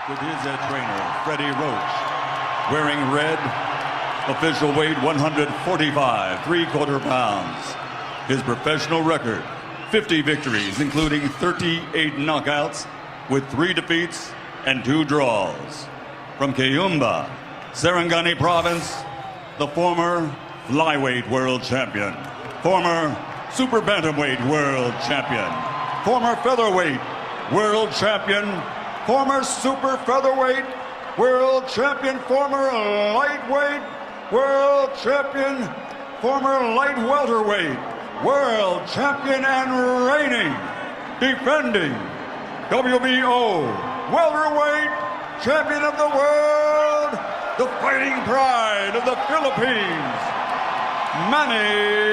with his head trainer, Freddie Roach, wearing red, official weight 145, 3/4 pounds. His professional record, 50 victories, including 38 knockouts, with 3 defeats and 2 draws. From Kayumba, Sarangani Province, the former flyweight world champion, former super bantamweight world champion, former featherweight world champion, former super featherweight world champion, former lightweight world champion, former light welterweight world champion, and reigning, defending WBO welterweight champion of the world, the fighting pride of the Philippines, Manny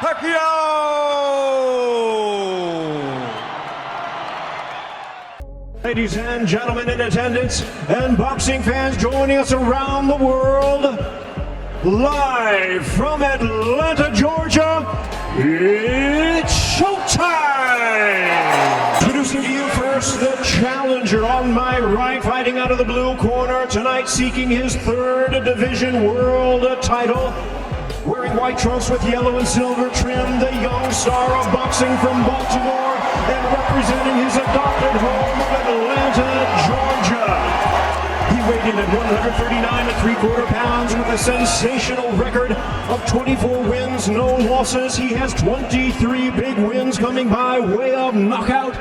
Pacquiao! Ladies and gentlemen in attendance and boxing fans joining us around the world, live from Atlanta, Georgia, it's showtime! Introducing to you first the challenger on my right, fighting out of the blue corner tonight, seeking his 3rd division world title. Wearing white trunks with yellow and silver trim, the young star of boxing from Baltimore and representing his adopted home of Atlanta, Georgia. He weighed in at 139 3/4 pounds with a sensational record of 24 wins, no losses. He has 23 big wins coming by way of knockout.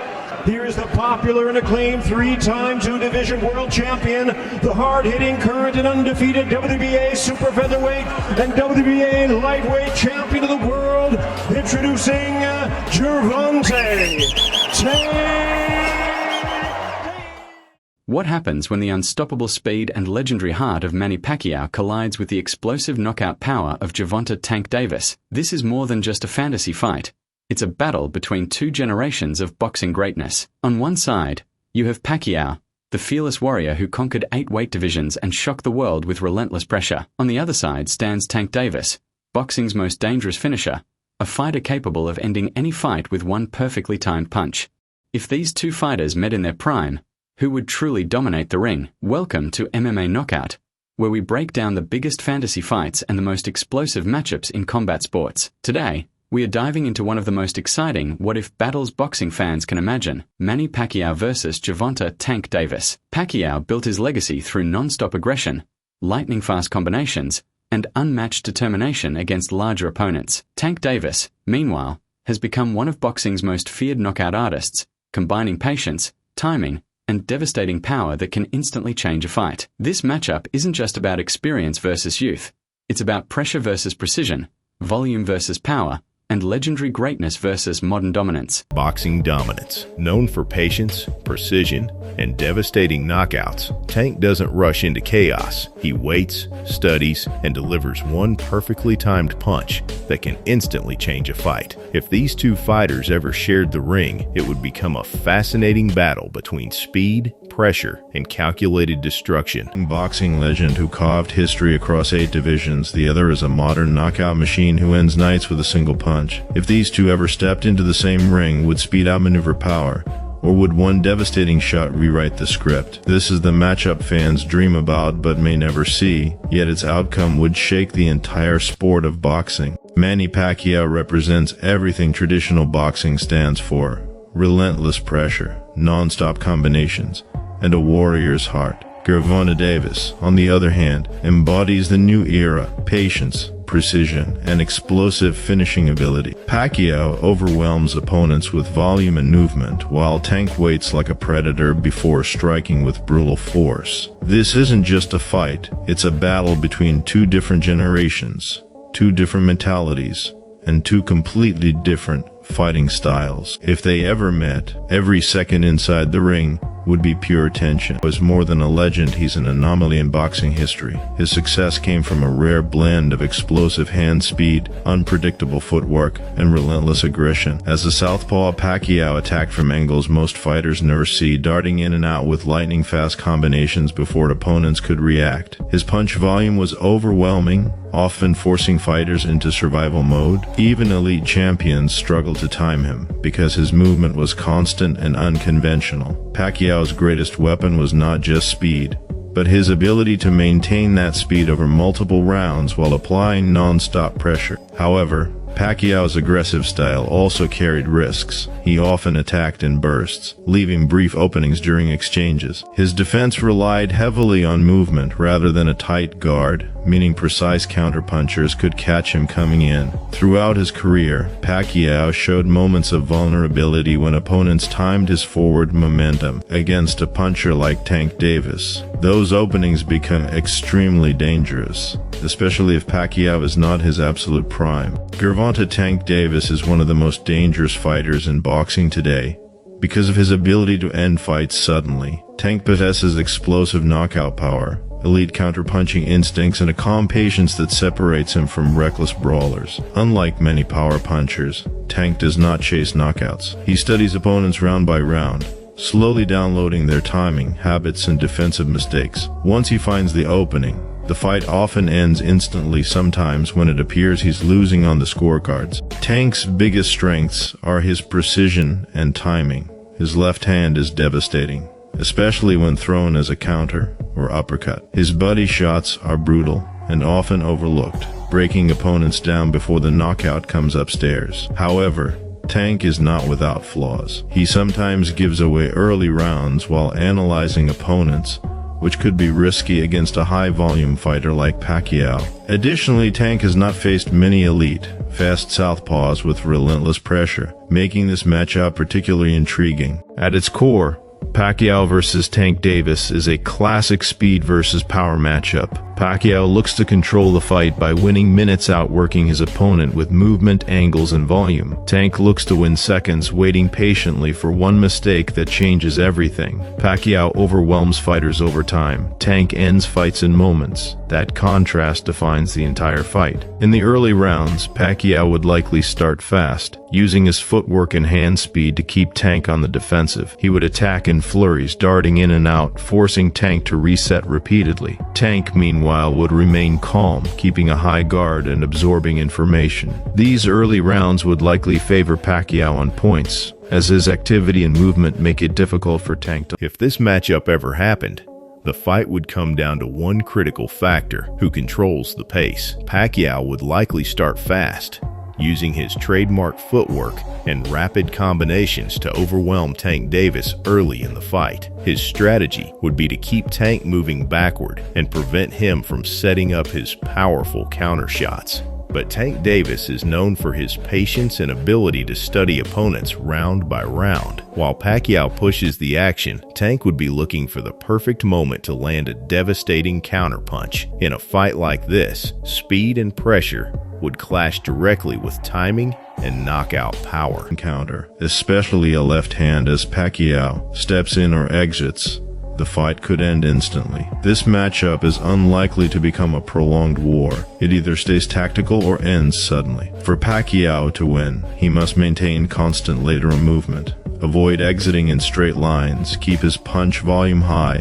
Here's the popular and acclaimed 3-time 2-division world champion, the hard-hitting, current and undefeated WBA super featherweight and WBA lightweight champion of the world, introducing Gervonta. What happens when the unstoppable speed and legendary heart of Manny Pacquiao collides with the explosive knockout power of Gervonta Tank Davis? This is more than just a fantasy fight. It's a battle between 2 generations of boxing greatness. On one side, you have Pacquiao, the fearless warrior who conquered 8 weight divisions and shocked the world with relentless pressure. On the other side stands Tank Davis, boxing's most dangerous finisher, a fighter capable of ending any fight with one perfectly timed punch. If these 2 fighters met in their prime, who would truly dominate the ring? Welcome to MMA Knockout, where we break down the biggest fantasy fights and the most explosive matchups in combat sports. Today, we are diving into one of the most exciting what-if battles boxing fans can imagine: Manny Pacquiao versus Gervonta Tank Davis. Pacquiao built his legacy through non-stop aggression, lightning-fast combinations, and unmatched determination against larger opponents. Tank Davis, meanwhile, has become one of boxing's most feared knockout artists, combining patience, timing, and devastating power that can instantly change a fight. This matchup isn't just about experience versus youth. It's about pressure versus precision, volume versus power, and legendary greatness versus modern dominance. Boxing dominance. Known for patience, precision, and devastating knockouts, Tank doesn't rush into chaos. He waits, studies, and delivers one perfectly timed punch that can instantly change a fight. If these 2 fighters ever shared the ring, it would become a fascinating battle between speed, pressure, and calculated destruction. Boxing legend who carved history across 8 divisions, the other is a modern knockout machine who ends nights with a single punch. If these 2 ever stepped into the same ring, would speed outmaneuver power, or would one devastating shot rewrite the script? This is the matchup fans dream about but may never see, yet its outcome would shake the entire sport of boxing. Manny Pacquiao represents everything traditional boxing stands for: relentless pressure, non-stop combinations, and a warrior's heart. Gervonta Davis, on the other hand, embodies the new era: patience, precision, and explosive finishing ability. Pacquiao overwhelms opponents with volume and movement, while Tank waits like a predator before striking with brutal force. This isn't just a fight, it's a battle between 2 different generations, 2 different mentalities, and 2 completely different fighting styles. If they ever met, every second inside the ring would be pure tension. He was more than a legend, he's an anomaly in boxing history. His success came from a rare blend of explosive hand speed, unpredictable footwork, and relentless aggression. As a southpaw, Pacquiao attacked from angles most fighters never see, darting in and out with lightning-fast combinations before opponents could react. His punch volume was overwhelming, often forcing fighters into survival mode. Even elite champions struggled to time him, because his movement was constant and unconventional. Pacquiao's greatest weapon was not just speed, but his ability to maintain that speed over multiple rounds while applying non-stop pressure. However, Pacquiao's aggressive style also carried risks. He often attacked in bursts, leaving brief openings during exchanges. His defense relied heavily on movement rather than a tight guard, meaning precise counterpunchers could catch him coming in. Throughout his career, Pacquiao showed moments of vulnerability when opponents timed his forward momentum. Against a puncher like Tank Davis, those openings become extremely dangerous, especially if Pacquiao is not his absolute prime. Gervonta Tank Davis is one of the most dangerous fighters in boxing today because of his ability to end fights suddenly. Tank possesses explosive knockout power, elite counterpunching instincts, and a calm patience that separates him from reckless brawlers. Unlike many power punchers, Tank does not chase knockouts. He studies opponents round by round, slowly downloading their timing, habits, and defensive mistakes. Once he finds the opening, the fight often ends instantly, sometimes when it appears he's losing on the scorecards. Tank's biggest strengths are his precision and timing. His left hand is devastating, especially when thrown as a counter or uppercut. His body shots are brutal and often overlooked, breaking opponents down before the knockout comes upstairs. However, Tank is not without flaws. He sometimes gives away early rounds while analyzing opponents, which could be risky against a high-volume fighter like Pacquiao. Additionally, Tank has not faced many elite, fast southpaws with relentless pressure, making this matchup particularly intriguing. At its core, Pacquiao versus Tank Davis is a classic speed versus power matchup. Pacquiao looks to control the fight by winning minutes, outworking his opponent with movement, angles, and volume. Tank looks to win seconds, waiting patiently for one mistake that changes everything. Pacquiao overwhelms fighters over time. Tank ends fights in moments. That contrast defines the entire fight. In the early rounds, Pacquiao would likely start fast, using his footwork and hand speed to keep Tank on the defensive. He would attack in flurries, darting in and out, forcing Tank to reset repeatedly. Tank, meanwhile, would remain calm, keeping a high guard and absorbing information. These early rounds would likely favor Pacquiao on points, as his activity and movement make it difficult for Tank to... If this matchup ever happened, the fight would come down to one critical factor: who controls the pace. Pacquiao would likely start fast, using his trademark footwork and rapid combinations to overwhelm Tank Davis early in the fight. His strategy would be to keep Tank moving backward and prevent him from setting up his powerful counter shots. But Tank Davis is known for his patience and ability to study opponents round by round. While Pacquiao pushes the action, Tank would be looking for the perfect moment to land a devastating counterpunch. In a fight like this, speed and pressure would clash directly with timing and knockout power. Counter, especially a left hand, as Pacquiao steps in or exits, the fight could end instantly. This matchup is unlikely to become a prolonged war. It either stays tactical or ends suddenly. For Pacquiao to win, he must maintain constant lateral movement, avoid exiting in straight lines, keep his punch volume high,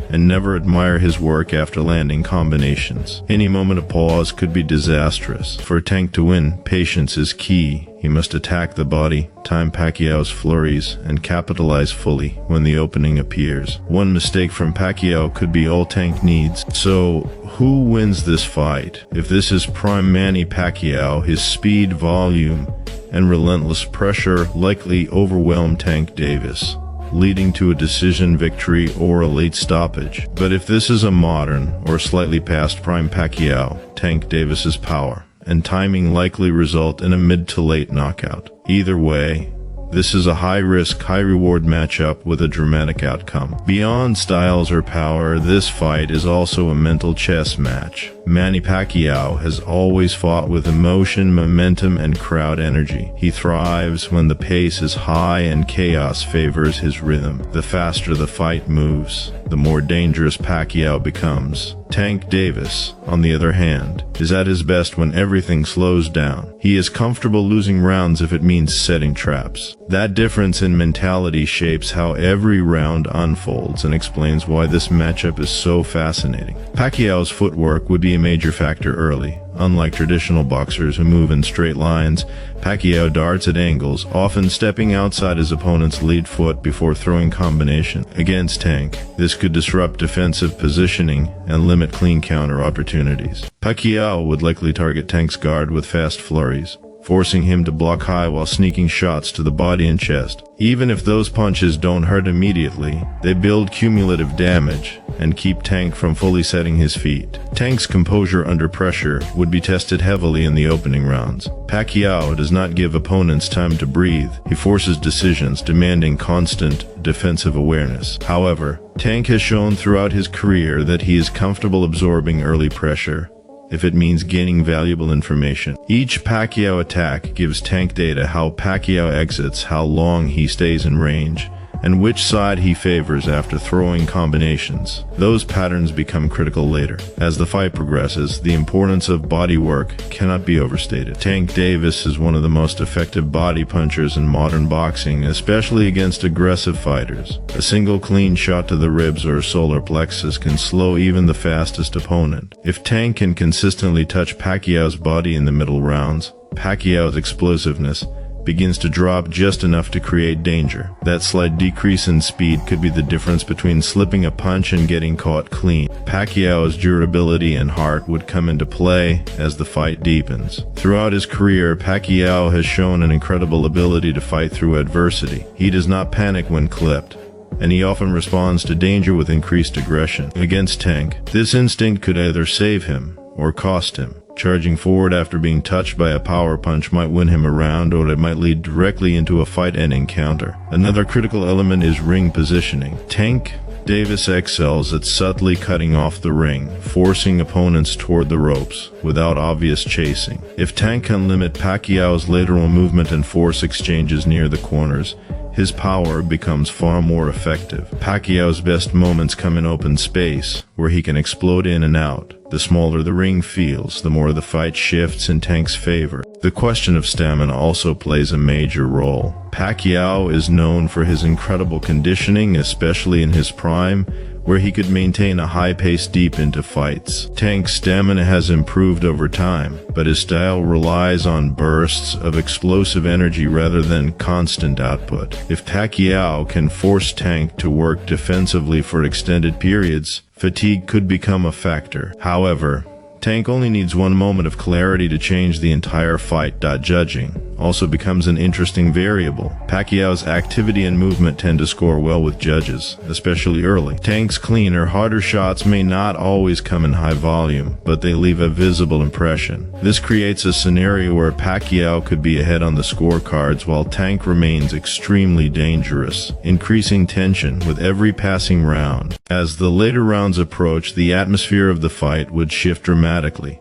and never admire his work after landing combinations. Any moment of pause could be disastrous. For Tank to win, patience is key. He must attack the body, time Pacquiao's flurries, and capitalize fully when the opening appears. One mistake from Pacquiao could be all Tank needs. So, who wins this fight? If this is prime Manny Pacquiao, his speed, volume, and relentless pressure likely overwhelm Tank Davis, leading to a decision victory or a late stoppage. But if this is a modern or slightly past prime Pacquiao, Tank Davis's power and timing likely result in a mid to late knockout. Either way, this is a high-risk, high-reward matchup with a dramatic outcome. Beyond styles or power, this fight is also a mental chess match. Manny Pacquiao has always fought with emotion, momentum, and crowd energy. He thrives when the pace is high and chaos favors his rhythm. The faster the fight moves, the more dangerous Pacquiao becomes. Tank Davis, on the other hand, is at his best when everything slows down. He is comfortable losing rounds if it means setting traps. That difference in mentality shapes how every round unfolds and explains why this matchup is so fascinating. Pacquiao's footwork would be a major factor early. Unlike traditional boxers who move in straight lines, Pacquiao darts at angles, often stepping outside his opponent's lead foot before throwing combination. Against Tank, this could disrupt defensive positioning and limit clean counter opportunities. Pacquiao would likely target Tank's guard with fast flurries, forcing him to block high while sneaking shots to the body and chest. Even if those punches don't hurt immediately, they build cumulative damage and keep Tank from fully setting his feet. Tank's composure under pressure would be tested heavily in the opening rounds. Pacquiao does not give opponents time to breathe. He forces decisions, demanding constant defensive awareness. However, Tank has shown throughout his career that he is comfortable absorbing early pressure if it means gaining valuable information. Each Pacquiao attack gives Tank data: how Pacquiao exits, how long he stays in range, and which side he favors after throwing combinations. Those patterns become critical later. As the fight progresses, the importance of body work cannot be overstated. Tank Davis is one of the most effective body punchers in modern boxing, especially against aggressive fighters. A single clean shot to the ribs or solar plexus can slow even the fastest opponent. If Tank can consistently touch Pacquiao's body in the middle rounds, Pacquiao's explosiveness begins to drop just enough to create danger. That slight decrease in speed could be the difference between slipping a punch and getting caught clean. Pacquiao's durability and heart would come into play as the fight deepens. Throughout his career, Pacquiao has shown an incredible ability to fight through adversity. He does not panic when clipped, and he often responds to danger with increased aggression. Against Tank, this instinct could either save him or cost him. Charging forward after being touched by a power punch might win him a round, or it might lead directly into a fight-ending counter. Another critical element is ring positioning. Tank Davis excels at subtly cutting off the ring, forcing opponents toward the ropes without obvious chasing. If Tank can limit Pacquiao's lateral movement and force exchanges near the corners, his power becomes far more effective. Pacquiao's best moments come in open space, where he can explode in and out. The smaller the ring feels, the more the fight shifts in Tank's favor. The question of stamina also plays a major role. Pacquiao is known for his incredible conditioning, especially in his prime, where he could maintain a high pace deep into fights. Tank's stamina has improved over time, but his style relies on bursts of explosive energy rather than constant output. If Pacquiao can force Tank to work defensively for extended periods, fatigue could become a factor. However, Tank only needs one moment of clarity to change the entire fight. Judging also becomes an interesting variable. Pacquiao's activity and movement tend to score well with judges, especially early. Tank's cleaner, harder shots may not always come in high volume, but they leave a visible impression. This creates a scenario where Pacquiao could be ahead on the scorecards while Tank remains extremely dangerous, increasing tension with every passing round. As the later rounds approach, the atmosphere of the fight would shift dramatically.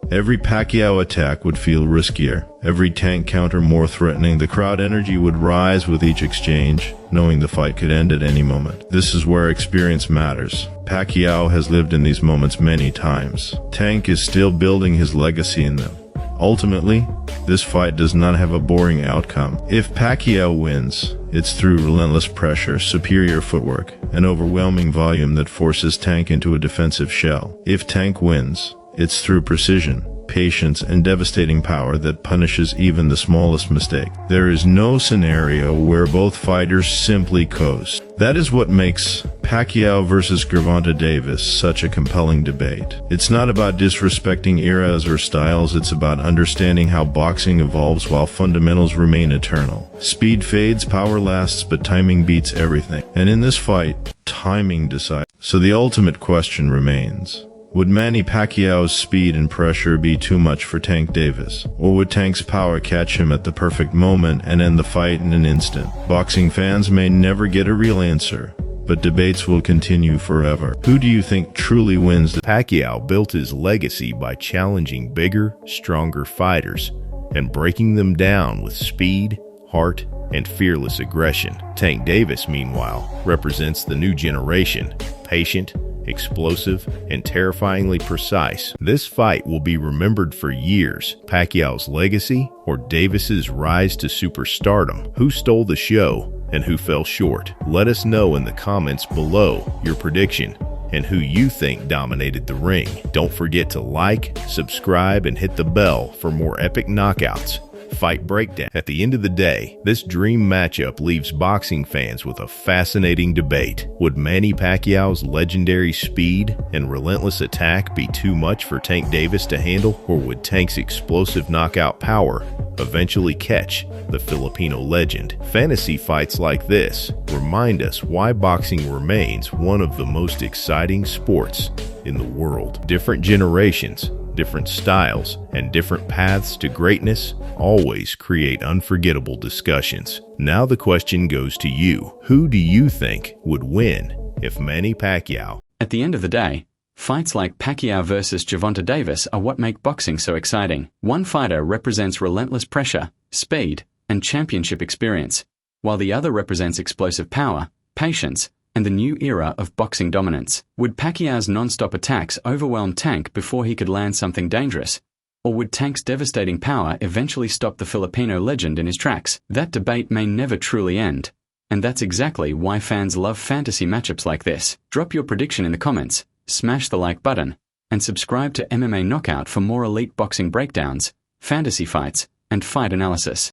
Every Pacquiao attack would feel riskier, every Tank counter more threatening. The crowd energy would rise with each exchange, knowing the fight could end at any moment. This is where experience matters. Pacquiao has lived in these moments many times. Tank is still building his legacy in them. Ultimately, this fight does not have a boring outcome. If Pacquiao wins, it's through relentless pressure, superior footwork, and overwhelming volume that forces Tank into a defensive shell. If Tank wins, it's through precision, patience, and devastating power that punishes even the smallest mistake. There is no scenario where both fighters simply coast. That is what makes Pacquiao versus Gervonta Davis such a compelling debate. It's not about disrespecting eras or styles, it's about understanding how boxing evolves while fundamentals remain eternal. Speed fades, power lasts, but timing beats everything. And in this fight, timing decides. So the ultimate question remains: would Manny Pacquiao's speed and pressure be too much for Tank Davis? Or would Tank's power catch him at the perfect moment and end the fight in an instant? Boxing fans may never get a real answer, but debates will continue forever. Who do you think truly wins the Pacquiao built his legacy by challenging bigger, stronger fighters and breaking them down with speed, heart, and fearless aggression? Tank Davis, meanwhile, represents the new generation, patient, explosive, and terrifyingly precise. This fight will be remembered for years. Pacquiao's legacy or Davis's rise to superstardom? Who stole the show and who fell short? Let us know in the comments below your prediction and who you think dominated the ring. Don't forget to like, subscribe, and hit the bell for more epic knockouts. Fight breakdown. At the end of the day, this dream matchup leaves boxing fans with a fascinating debate. Would Manny Pacquiao's legendary speed and relentless attack be too much for Tank Davis to handle, or would Tank's explosive knockout power eventually catch the Filipino legend? Fantasy fights like this remind us why boxing remains one of the most exciting sports in the world. Different generations, different styles, and different paths to greatness always create unforgettable discussions. Now the question goes to you. Who do you think would win if Manny Pacquiao... At the end of the day, fights like Pacquiao versus Gervonta Davis are what make boxing so exciting. One fighter represents relentless pressure, speed, and championship experience, while the other represents explosive power, patience, and the new era of boxing dominance. Would Pacquiao's non-stop attacks overwhelm Tank before he could land something dangerous? Or would Tank's devastating power eventually stop the Filipino legend in his tracks? That debate may never truly end. And that's exactly why fans love fantasy matchups like this. Drop your prediction in the comments, smash the like button, and subscribe to MMA Knockout for more elite boxing breakdowns, fantasy fights, and fight analysis.